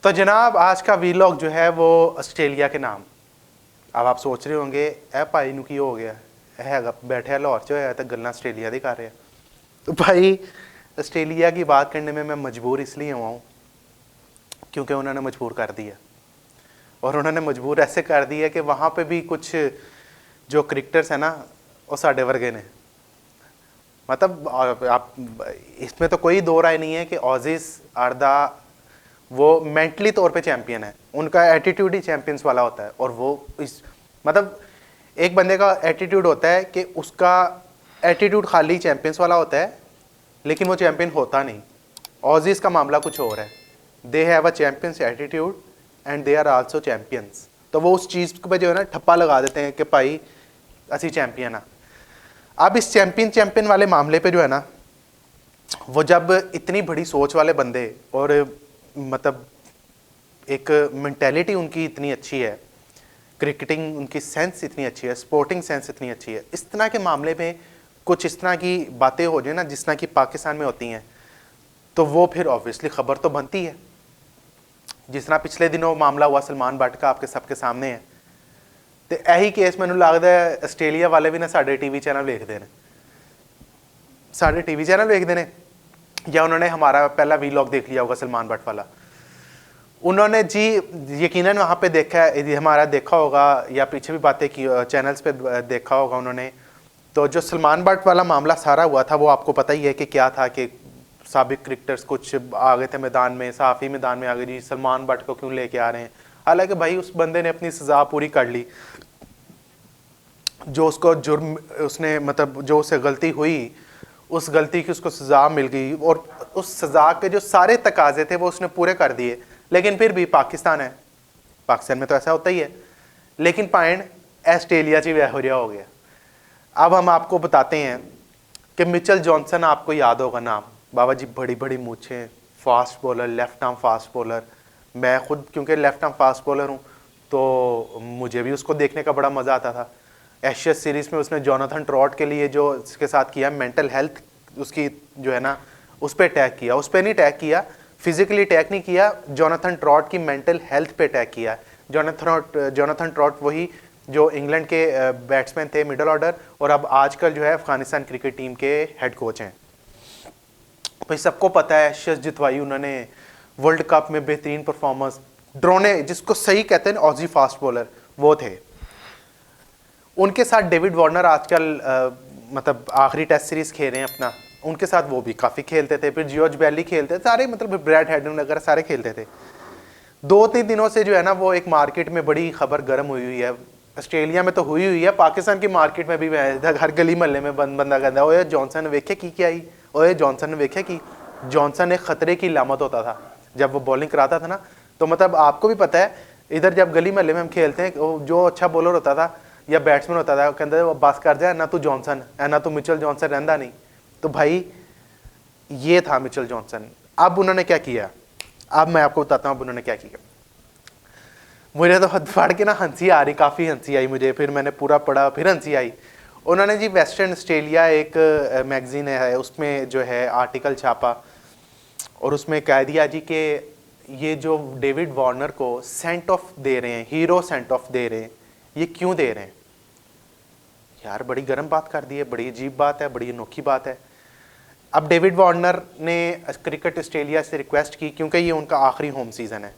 तो जनाब आज का वीलॉग जो है वो ऑस्ट्रेलिया के नाम। अब आप सोच रहे होंगे ए भाई नु की हो गया है बैठे लाहौर च होया तो गल्लां ऑस्ट्रेलिया दी कर रहे। तो भाई ऑस्ट्रेलिया की बात करने में मैं मजबूर इसलिए हुआ हूँ क्योंकि उन्होंने मजबूर कर दिया, और उन्होंने मजबूर ऐसे कर दिया कि वहाँ पे भी कुछ जो क्रिकेटर्स हैं ना वो साढ़े वर्गे ने। मतलब आप इसमें तो कोई दो राय नहीं है कि ऑजीज आर द वो मेंटली तौर पे चैंपियन है, उनका एटीट्यूड ही चैंपियंस वाला होता है। और वो इस मतलब एक बंदे का एटीट्यूड होता है कि उसका एटीट्यूड खाली चैंपियंस वाला होता है लेकिन वो चैंपियन होता नहीं। ऑजीज का मामला कुछ और है, they have a champions attitude and they are also champions. तो वो उस चीज़ पे जो है ना ठप्पा लगा देते हैं कि भाई असी चैंपियन है। अब इस चैंपियन वाले मामले पे जो है ना, वो जब इतनी बड़ी सोच वाले बंदे और मतलब एक मेंटेलिटी उनकी इतनी अच्छी है, क्रिकेटिंग उनकी सेंस इतनी अच्छी है, स्पोर्टिंग सेंस इतनी अच्छी है, इस तरह के मामले में कुछ इस तरह की बातें हो जाए ना जिस तरह की पाकिस्तान में होती हैं, तो वो फिर ऑब्वियसली खबर तो बनती है। जिस तरह पिछले दिनों मामला हुआ सलमान भट्ट का आपके सबके सामने है। तो यही केस मैंने लगता है ऑस्ट्रेलिया वाले भी ना साढ़े टीवी चैनल देखते हैं, साढ़े टीवी चैनल देखते हैं, या उन्होंने हमारा पहला वीलॉग देख लिया होगा सलमान भट्ट वाला। उन्होंने जी यकीनन वहाँ पे देखा है, हमारा देखा होगा या पीछे भी बातें की चैनल्स पे देखा होगा उन्होंने। तो जो सलमान भट्ट वाला मामला सारा हुआ था वो आपको पता ही है कि क्या था कि साबिक क्रिकेटर्स कुछ आ गए थे मैदान में, सहाफ़ी मैदान में आ गए जी सलमान भट्ट को क्यों लेके आ रहे हैं। हालांकि भाई उस बंदे ने अपनी सज़ा पूरी कर ली, जो उसको जुर्म उसने मतलब जो उसे गलती हुई उस गलती की उसको सज़ा मिल गई, और उस सज़ा के जो सारे तकाजे थे वो उसने पूरे कर दिए। लेकिन फिर भी पाकिस्तान है, पाकिस्तान में तो ऐसा होता ही है, लेकिन पॉइंट ऑस्ट्रेलिया ची वह हो गया। अब हम आपको बताते हैं कि मिचेल जॉनसन, आपको याद होगा नाम, बाबा जी बड़ी बड़ी मूछें, fast bowler, left arm fast bowler. मैं खुद क्योंकि लेफ्ट आर्म फास्ट बॉलर हूँ तो मुझे भी उसको देखने का बड़ा मज़ा आता था। एशियस सीरीज़ में उसने जोनाथन ट्रॉट के लिए जो इसके साथ किया, मेंटल हेल्थ उसकी जो है ना उस पर अटैक किया, उस पर नहीं अटैक किया, फिजिकली अटैक नहीं किया, जोनाथन ट्रॉट की मेंटल हेल्थ पे अटैक किया। जोनाथन ट्रॉट वही जो इंग्लैंड के बैट्समैन थे मिडल ऑर्डर, और अब आजकल जो है अफगानिस्तान क्रिकेट टीम के हेड कोच हैं। भाई सबको पता है एशियस जितवाई उन्होंने, वर्ल्ड कप में बेहतरीन परफॉर्मेंस, ड्रोने जिसको सही कहते हैं ऑजी फास्ट बॉलर वो थे। उनके साथ डेविड वार्नर आजकल मतलब आखिरी टेस्ट सीरीज खेल रहे हैं अपना, उनके साथ वो भी काफ़ी खेलते थे, फिर जॉर्ज बैली खेलते थे, सारे मतलब ब्रैड हेडन वगैरह सारे खेलते थे। 2-3 दिनों से जो है ना वो एक मार्केट में बड़ी खबर गर्म हुई है, ऑस्ट्रेलिया में तो हुई है, पाकिस्तान की मार्केट में भी हर गली मोहल्ले में बंदा कहता ओए जॉनसन ने वेखे की क्या आई, ओए जॉनसन ने वेखे की। जॉनसन एक खतरे की लामत होता था जब वो बॉलिंग कराता था ना। तो मतलब आपको भी पता है इधर जब गली मोहल्ले में हम खेलते हैं, जो अच्छा बॉलर होता था या बैट्समैन होता था कहते बस कर जाए ना तू जॉनसन है ना तू मिचेल जॉनसन रहता नहीं। तो भाई ये था मिचेल जॉनसन। अब उन्होंने क्या किया, अब मैं आपको बताता हूँ अब उन्होंने क्या किया। मुझे तो पढ़ के ना हंसी आ रही, काफ़ी हंसी आई मुझे, फिर मैंने पूरा पढ़ा फिर हंसी आई। उन्होंने जी वेस्टर्न ऑस्ट्रेलिया एक मैगजीन है उसमें जो है आर्टिकल छापा, और उसमें कह दिया जी कि ये जो डेविड वार्नर को सेंट ऑफ दे रहे हैं, हीरो सेंट ऑफ दे रहे हैं, ये क्यों दे रहे हैं। यार बड़ी गर्म बात कर दी है, बड़ी अजीब बात है, बड़ी अनोखी बात है। अब डेविड वार्नर ने क्रिकेट ऑस्ट्रेलिया से रिक्वेस्ट की, क्योंकि ये उनका आखिरी होम सीज़न है,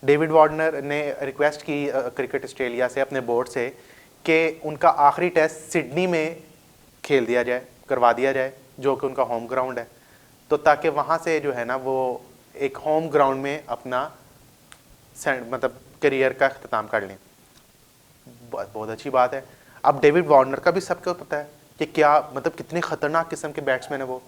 डेविड वार्नर ने रिक्वेस्ट की क्रिकेट ऑस्ट्रेलिया से अपने बोर्ड से कि उनका आखिरी टेस्ट सिडनी में खेल दिया जाए, करवा दिया जाए, जो कि उनका होम ग्राउंड है, तो ताकि वहाँ से जो है ना वो एक होम ग्राउंड में अपना मतलब करियर का अख्ताम कर लें। बहुत अच्छी बात है। अब डेविड वार्नर का भी सबको पता है कि क्या मतलब कितनी खतरनाक किस्म के बैट्समैन है वो,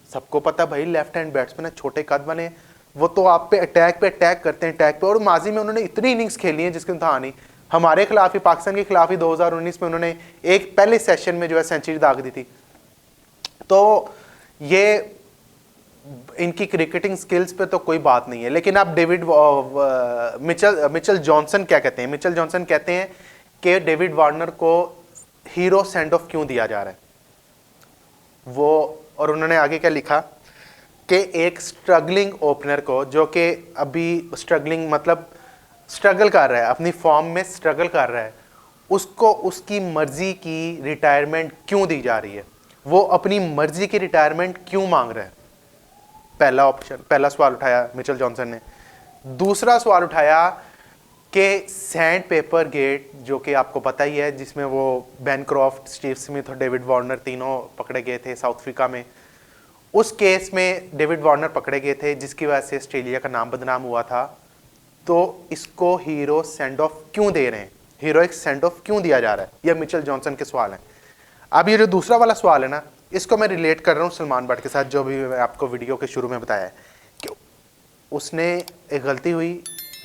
सबको पता है भाई, लेफ्ट हैंड बैट्समैन है, छोटे कद वाले, वो तो आप पे अटैक करते हैं अटैक पे। और माजी में उन्होंने इतनी इनिंग्स खेली हैं जिसकी था नहीं, हमारे खिलाफ ही, पाकिस्तान के खिलाफ ही 2019 में उन्होंने एक पहले सेशन में जो है सेंचुरी दाग दी थी। तो ये इनकी क्रिकेटिंग स्किल्स पे तो कोई बात नहीं है। लेकिन अब डेविड मिचेल जॉनसन क्या कहते हैं, मिचेल जॉनसन कहते हैं कि डेविड वार्नर को हीरो सेंड ऑफ क्यों दिया जा रहा है वो। और उन्होंने आगे क्या लिखा कि एक स्ट्रगलिंग ओपनर को, जो कि अभी स्ट्रगलिंग मतलब स्ट्रगल कर रहा है, अपनी फॉर्म में स्ट्रगल कर रहा है, उसको उसकी मर्जी की रिटायरमेंट क्यों दी जा रही है? वो अपनी मर्जी की रिटायरमेंट क्यों मांग रहा है? पहला सवाल उठाया मिचेल जॉनसन ने। दूसरा सवाल उठाया कि सैंड पेपर गेट, जो कि आपको पता ही है, जिसमें वो बैनक्रॉफ्ट, स्टीव स्मिथ और डेविड वार्नर तीनों पकड़े गए थे साउथ अफ्रीका में। उस केस में डेविड वार्नर पकड़े गए थे, जिसकी वजह से ऑस्ट्रेलिया का नाम बदनाम हुआ था। तो इसको हीरो सेंड ऑफ क्यों दे रहे हैं, हीरोइक सेंड ऑफ क्यों दिया जा रहा है? यह मिचेल जॉनसन के सवाल हैं। अब ये जो दूसरा वाला सवाल है ना, इसको मैं रिलेट कर रहा हूँ सलमान बट के साथ, जो भी मैं आपको वीडियो के शुरू में बताया है कि उसने एक गलती हुई,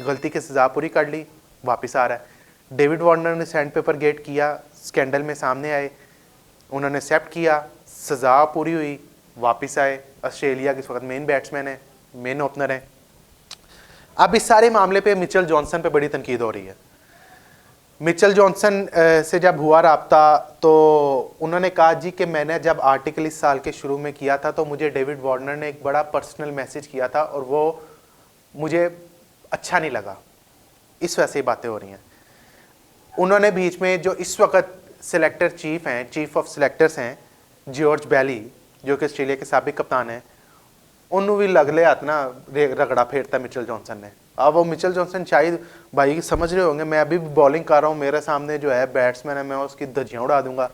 गलती की सज़ा पूरी कर ली, वापस आ रहा है। डेविड वार्नर ने सैंड पेपर गेट किया, स्कैंडल में सामने आए, उन्होंने एक्सेप्ट किया, सज़ा पूरी हुई, वापस आए। ऑस्ट्रेलिया के इस वक्त मेन बैट्समैन है, मेन ओपनर है। अब इस सारे मामले पे मिचेल जॉनसन पे बड़ी तनकीद हो रही है। मिचेल जॉनसन से जब हुआ राब्ता तो उन्होंने कहा जी कि मैंने जब आर्टिकल इस साल के शुरू में किया था तो मुझे डेविड वार्नर ने एक बड़ा पर्सनल मैसेज किया था और वो मुझे अच्छा नहीं लगा, इस वजह से बातें हो रही हैं। उन्होंने बीच में जो इस वक्त सिलेक्टर चीफ हैं, चीफ ऑफ सिलेक्टर्स हैं, जॉर्ज बैली, जो कि ऑस्ट्रेलिया के साबिक कप्तान हैं, उन्होंने भी लगले हाथ ना रगड़ा फेरता मिचेल जॉनसन ने। अब वो मिचेल जॉनसन शायद भाई समझ रहे होंगे, मैं अभी भी बॉलिंग कर रहा हूँ, मेरे सामने जो है बैट्समैन है, मैं उसकी धज्जियाँ उड़ा दूंगा।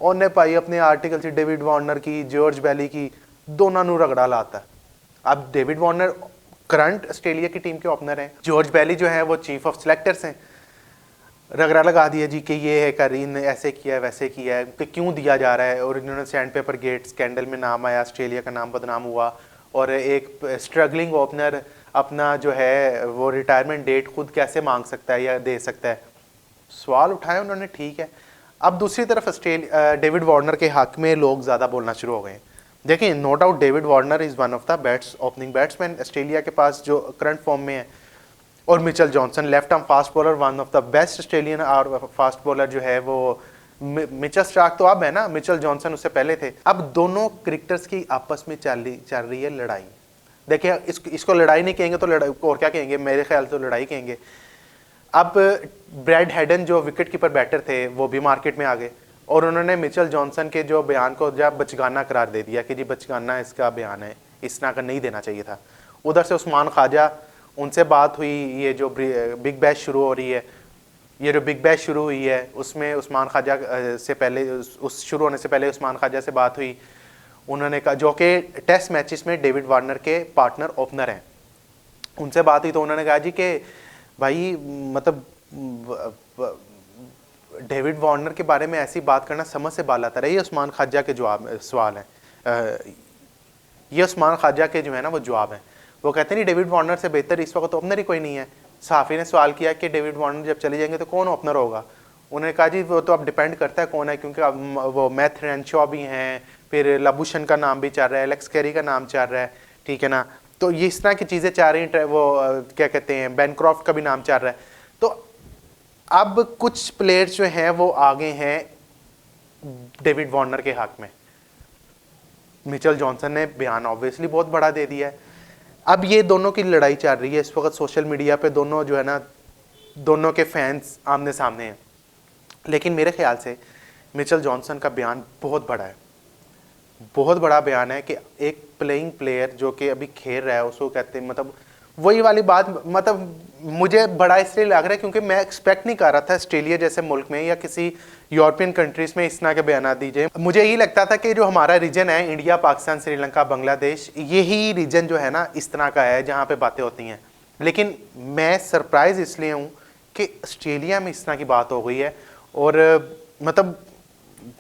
उन्हें भाई अपने आर्टिकल से डेविड वार्नर की, जॉर्ज बैली की, दोनों नू रगड़ा लाता है। अब डेविड वार्नर करंट ऑस्ट्रेलिया की टीम के ओपनर हैं, जॉर्ज बैली जो है वो चीफ ऑफ सिलेक्टर्स हैं, रगड़ा लगा दिया जी कि ये है करीन ने ऐसे किया है, वैसे किया है, कि क्यों दिया जा रहा है। और इन्होंने सैंड पेपर गेट स्कैंडल में नाम आया, ऑस्ट्रेलिया का नाम बदनाम हुआ, और एक स्ट्रगलिंग ओपनर अपना जो है वो रिटायरमेंट डेट खुद कैसे मांग सकता है या दे सकता है। सवाल उठाए उन्होंने, ठीक है। अब दूसरी तरफ डेविड वार्नर के हक में लोग ज़्यादा बोलना शुरू हो गए। देखिए, no doubt David Warner is one of the opening batsman Australia के पास जो करंट फॉर्म में है, और Mitchell Johnson left arm fast bowler, one of the best Australian और फास्ट बॉलर जो है वो मिचेल स्टार्क तो अब है ना, मिचेल जॉनसन उससे पहले थे। अब दोनों क्रिकेटर्स की आपस में चल रही है लड़ाई। देखिए, इसको लड़ाई नहीं कहेंगे तो लड़ाई और क्या कहेंगे, मेरे ख्याल से लड़ाई कहेंगे। अब ब्रैड हेडन जो विकेट कीपर बैटर थे वो भी मार्केट में आ गए, और उन्होंने मिचेल जॉनसन के जो बयान को जब बचगाना करार दे दिया कि जी बचगाना इसका बयान है, इस तरह का नहीं देना चाहिए था। उधर से उस्मान ख्वाजा, उनसे बात हुई, ये जो बिग बैश शुरू हो रही है, ये जो बिग बैश शुरू हुई है उसमें उस्मान ख्वाजा से पहले, उस शुरू होने से पहले उस्मान ख्वाजा से बात हुई। उन्होंने कहा, जो कि टेस्ट मैचेस में डेविड वार्नर के पार्टनर ओपनर हैं, उनसे बात हुई तो उन्होंने कहा जी कि भाई मतलब डेविड वार्नर के बारे में ऐसी बात करना समझ से बाल आता रहा। ये उस्मान ख्वाजा के जवाब सवाल हैं, ये उस्मान ख्वाजा के जो है ना वो जवाब हैं। वो कहते नहीं डेविड वार्नर से बेहतर इस वक्त ओपनर ही कोई नहीं है। सहाफ़ी ने सवाल किया कि डेविड वार्नर जब चले जाएंगे तो कौन ओपनर होगा? उन्होंने कहा जी वो तो अब डिपेंड करता है कौन है, क्योंकि अब वो मैथ रेंशॉ भी हैं, फिर लबुशन का नाम भी चल रहा है, एलेक्स कैरी का नाम चल रहा है, ठीक है ना। तो ये इस तरह की चीज़ें चल रही हैं। वो क्या कहते हैं, बैनक्रॉफ्ट का भी नाम चल रहा है। तो अब कुछ प्लेयर्स जो हैं वो आगे हैं डेविड वार्नर के हक में। मिचेल जॉनसन ने बयान ऑब्वियसली बहुत बड़ा दे दिया है। अब ये दोनों की लड़ाई चल रही है इस वक्त सोशल मीडिया पे, दोनों जो है ना, दोनों के फैंस आमने सामने हैं। लेकिन मेरे ख्याल से मिचेल जॉनसन का बयान बहुत बड़ा है, बहुत बड़ा बयान है कि एक प्लेइंग प्लेयर जो कि अभी खेल रहा है उसको कहते हैं, मतलब वही वाली बात, मतलब मुझे बड़ा इसलिए लग रहा है क्योंकि मैं एक्सपेक्ट नहीं कर रहा था ऑस्ट्रेलिया जैसे मुल्क में या किसी यूरोपियन कंट्रीज़ में इस तरह के बयान दीजिए। मुझे यही लगता था कि जो हमारा रीजन है, इंडिया, पाकिस्तान, श्रीलंका, बांग्लादेश, यही रीजन जो है ना इस तरह का है जहाँ पे बातें होती हैं। लेकिन मैं सरप्राइज़ इसलिए हूँ कि ऑस्ट्रेलिया में इस तरह की बात हो गई है, और मतलब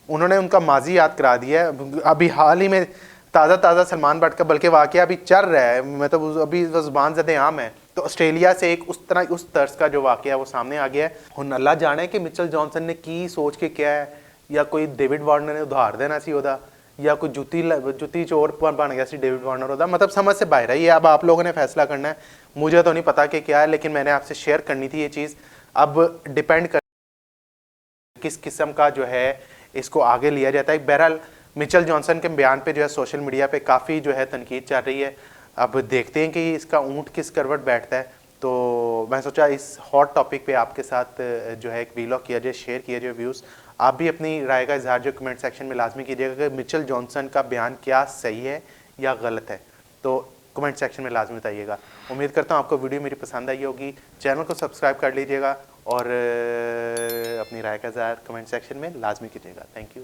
उन्होंने उनका माजी याद करा दिया है। अभी हाल ही में ताज़ा सलमान बट का बल्कि वाक़या अभी चल रहा है, मतलब अभी ज़ुबान ज़दे आम है। तो ऑस्ट्रेलिया से एक उस तर्ज का जो वाक़या वो सामने आ गया है। हुन अल्लाह जाने कि मिचेल जॉनसन ने की सोच के क्या है, या कोई डेविड वार्नर ने उधार देना सी ओदा, या कोई जुती चोर बन गया सी डेविड वार्नर ओदा, मतलब समझ से बाहर है। ये अब आप लोगों ने फैसला करना है, मुझे तो नहीं पता कि क्या है, लेकिन मैंने आपसे शेयर करनी थी ये चीज़। अब डिपेंड कर किस किस्म का जो है इसको आगे लिया जाता है। बहरहाल मिचेल जॉनसन के बयान पे जो है सोशल मीडिया पे काफ़ी जो है तनकीद चल रही है। अब देखते हैं कि इसका ऊँट किस करवट बैठता है। तो मैं सोचा इस हॉट टॉपिक पे आपके साथ जो है एक वीलॉग किया जाए, शेयर किया जाए व्यूज़। आप भी अपनी राय का इजहार जो कमेंट सेक्शन में लाजमी कीजिएगा कि मिचेल जॉनसन का बयान क्या सही है या गलत है, तो कमेंट सेक्शन में लाजमी बताइएगा। उम्मीद करता हूँ आपको वीडियो मेरी पसंद आई होगी। चैनल को सब्सक्राइब कर लीजिएगा और अपनी राय का इजहार कमेंट सेक्शन में लाजमी कीजिएगा। Thank you.